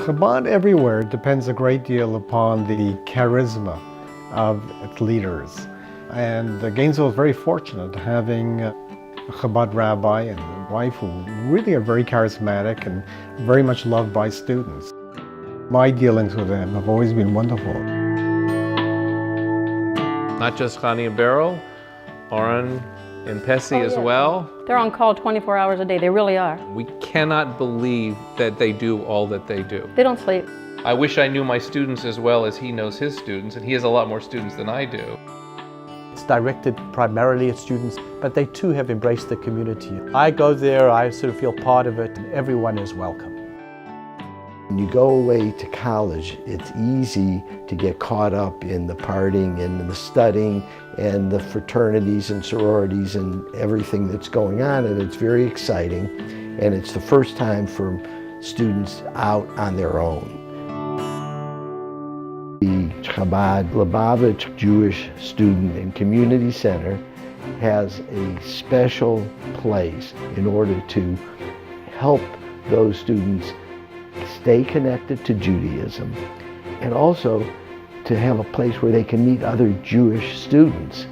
Chabad everywhere depends a great deal upon the charisma of its leaders. And Gainesville is very fortunate having a Chabad rabbi and a wife who really are very charismatic and very much loved by students. My dealings with them have always been wonderful. Not just Chani and Beryl, Oren and Pessy as well. They're on call 24 hours a day, they really are. We cannot believe that they do all that they do. They don't sleep. I wish I knew my students as well as he knows his students, and he has a lot more students than I do. It's directed primarily at students, but they too have embraced the community. I go there, I sort of feel part of it, and everyone is welcome. When you go away to college, it's easy to get caught up in the partying and the studying and the fraternities and sororities and everything that's going on, and it's very exciting, and it's the first time for students out on their own. The Chabad Lubavitch Jewish Student and Community Center has a special place in order to help those students stay connected to Judaism, and also to have a place where they can meet other Jewish students.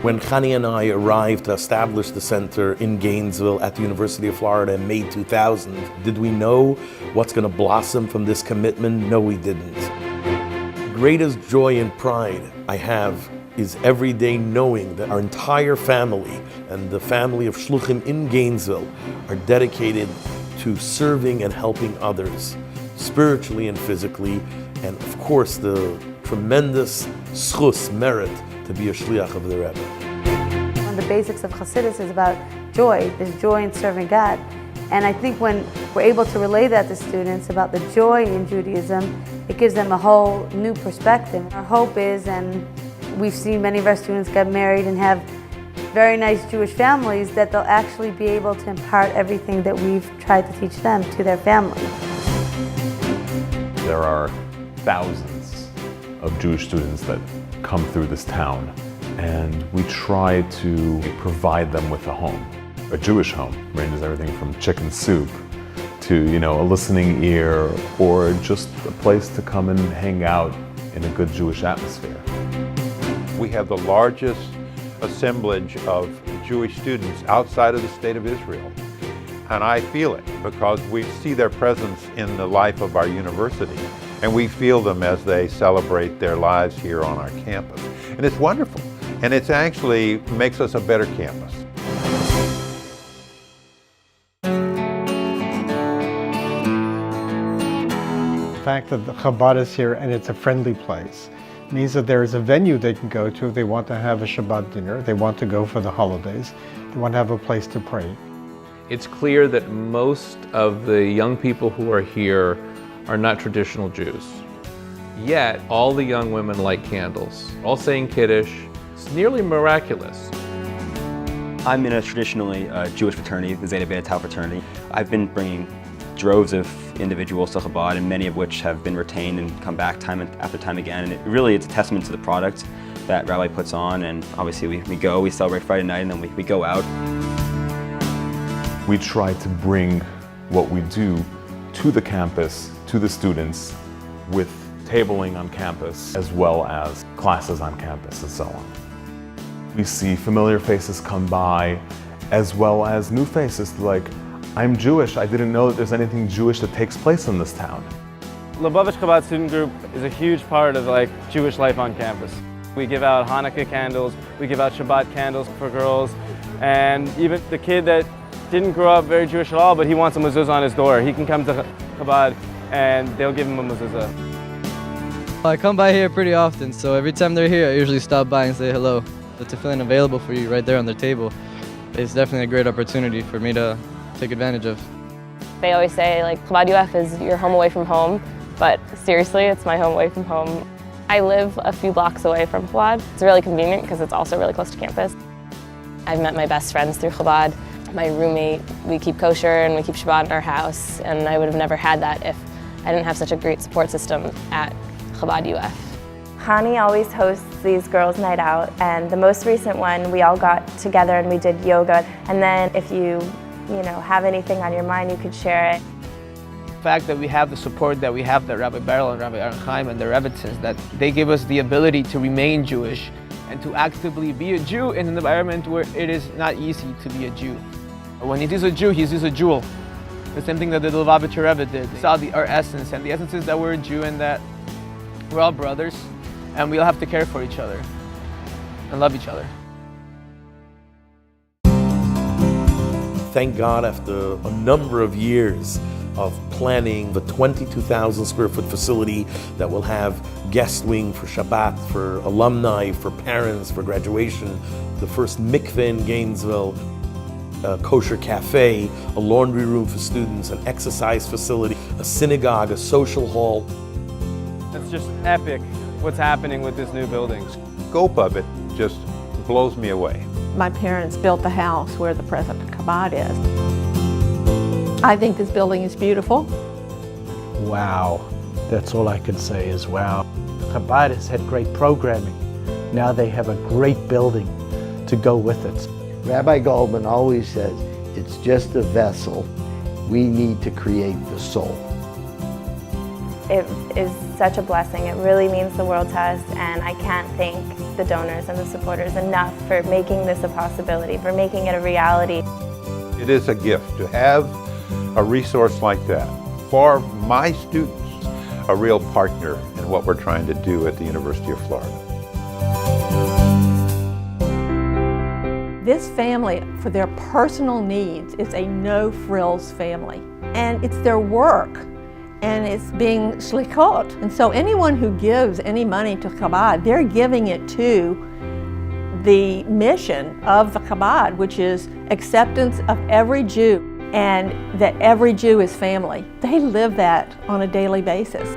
When Chani and I arrived to establish the center in Gainesville at the University of Florida in May 2000, did we know what's going to blossom from this commitment? No, we didn't. The greatest joy and pride I have is every day knowing that our entire family and the family of Shluchim in Gainesville are dedicated to serving and helping others, spiritually and physically, and of course the tremendous schus, merit, to be a shliach of the Rebbe. One of the basics of Chassidus is about joy. There's joy in serving God. And I think when we're able to relay that to students about the joy in Judaism, it gives them a whole new perspective. Our hope is, and we've seen many of our students get married and have very nice Jewish families, that they'll actually be able to impart everything that we've tried to teach them to their family. There are thousands of Jewish students that come through this town, and we try to provide them with a home. A Jewish home ranges everything from chicken soup to, a listening ear, or just a place to come and hang out in a good Jewish atmosphere. We have the largest assemblage of Jewish students outside of the state of Israel. And I feel it because we see their presence in the life of our university, and we feel them as they celebrate their lives here on our campus. And it's wonderful, and it actually makes us a better campus. The fact that the Chabad is here and it's a friendly place means that there is a venue they can go to if they want to have a Shabbat dinner, they want to go for the holidays, they want to have a place to pray. It's clear that most of the young people who are here are not traditional Jews. Yet, all the young women light candles, all saying Kiddush. It's nearly miraculous. I'm in a traditionally Jewish fraternity, the Zeta Beta Tau fraternity. I've been bringing droves of individuals to Chabad, and many of which have been retained and come back time after time again. And it's a testament to the product that Rabbi puts on. And obviously we celebrate Friday night, and then we go out. We try to bring what we do to the campus, to the students, with tabling on campus, as well as classes on campus and so on. We see familiar faces come by, as well as new faces like, I'm Jewish, I didn't know that there's anything Jewish that takes place in this town. Lubavitch Chabad Student Group is a huge part of Jewish life on campus. We give out Hanukkah candles, we give out Shabbat candles for girls, and even the kid that didn't grow up very Jewish at all, but he wants a mezuzah on his door. He can come to Chabad and they'll give him a mezuzah. I come by here pretty often, so every time they're here I usually stop by and say hello. The tefillin available for you right there on the table. It's definitely a great opportunity for me to take advantage of. They always say Chabad UF is your home away from home, but seriously, it's my home away from home. I live a few blocks away from Chabad. It's really convenient because it's also really close to campus. I've met my best friends through Chabad. My roommate, we keep kosher and we keep Shabbat in our house, and I would have never had that if I didn't have such a great support system at Chabad UF. Chani always hosts these girls' night out, and the most recent one, we all got together and we did yoga. And then if you have anything on your mind, you could share it. fact that we have the support that we have, that Rabbi Beryl and Rabbi Aaron Chaim and the Rebbitzins, that they give us the ability to remain Jewish and to actively be a Jew in an environment where it is not easy to be a Jew. When he is a Jew, he is a jewel. The same thing that the Lubavitcher Rebbe did. He saw our essence, and the essence is that we're a Jew and that we're all brothers, and we all have to care for each other and love each other. Thank God, after a number of years of planning the 22,000 square foot facility that will have guest wing for Shabbat, for alumni, for parents, for graduation, the first mikveh in Gainesville, a kosher cafe, a laundry room for students, an exercise facility, a synagogue, a social hall. It's just epic what's happening with this new building. Scope of it just blows me away. My parents built the house where the present Chabad is. I think this building is beautiful. Wow, that's all I can say is wow. Chabad has had great programming. Now they have a great building to go with it. Rabbi Goldman always says, it's just a vessel. We need to create the soul. It is such a blessing. It really means the world to us, and I can't thank the donors and the supporters enough for making this a possibility, for making it a reality. It is a gift to have a resource like that for my students, a real partner in what we're trying to do at the University of Florida. This family, for their personal needs, is a no-frills family. And it's their work, and it's being shlichot. And so anyone who gives any money to Chabad, they're giving it to the mission of the Chabad, which is acceptance of every Jew, and that every Jew is family. They live that on a daily basis.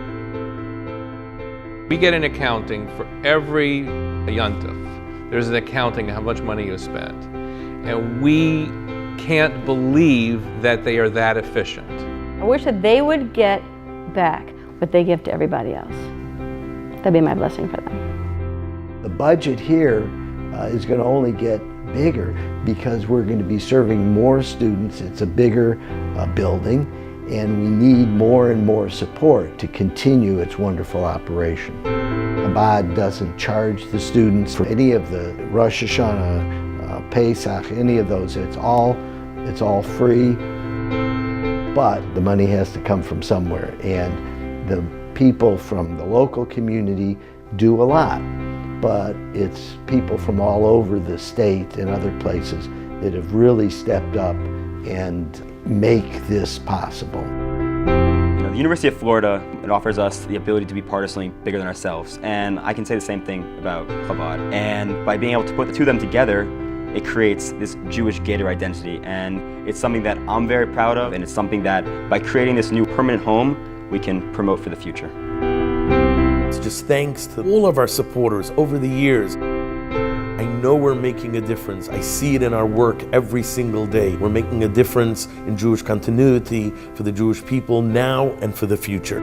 We get an accounting for every yontif. There's an accounting of how much money you spent. And we can't believe that they are that efficient. I wish that they would get back what they give to everybody else. That'd be my blessing for them. The budget here is going to only get bigger because we're going to be serving more students. It's a bigger building, and we need more and more support to continue its wonderful operation. Chabad doesn't charge the students for any of the Rosh Hashanah, Pesach, any of those. It's all free, but the money has to come from somewhere, and the people from the local community do a lot, but it's people from all over the state and other places that have really stepped up and make this possible. The University of Florida, it offers us the ability to be part of something bigger than ourselves. And I can say the same thing about Chabad. And by being able to put the two of them together, it creates this Jewish Gator identity. And it's something that I'm very proud of, and it's something that by creating this new permanent home, we can promote for the future. It's just thanks to all of our supporters over the years. I know we're making a difference. I see it in our work every single day. We're making a difference in Jewish continuity for the Jewish people now and for the future.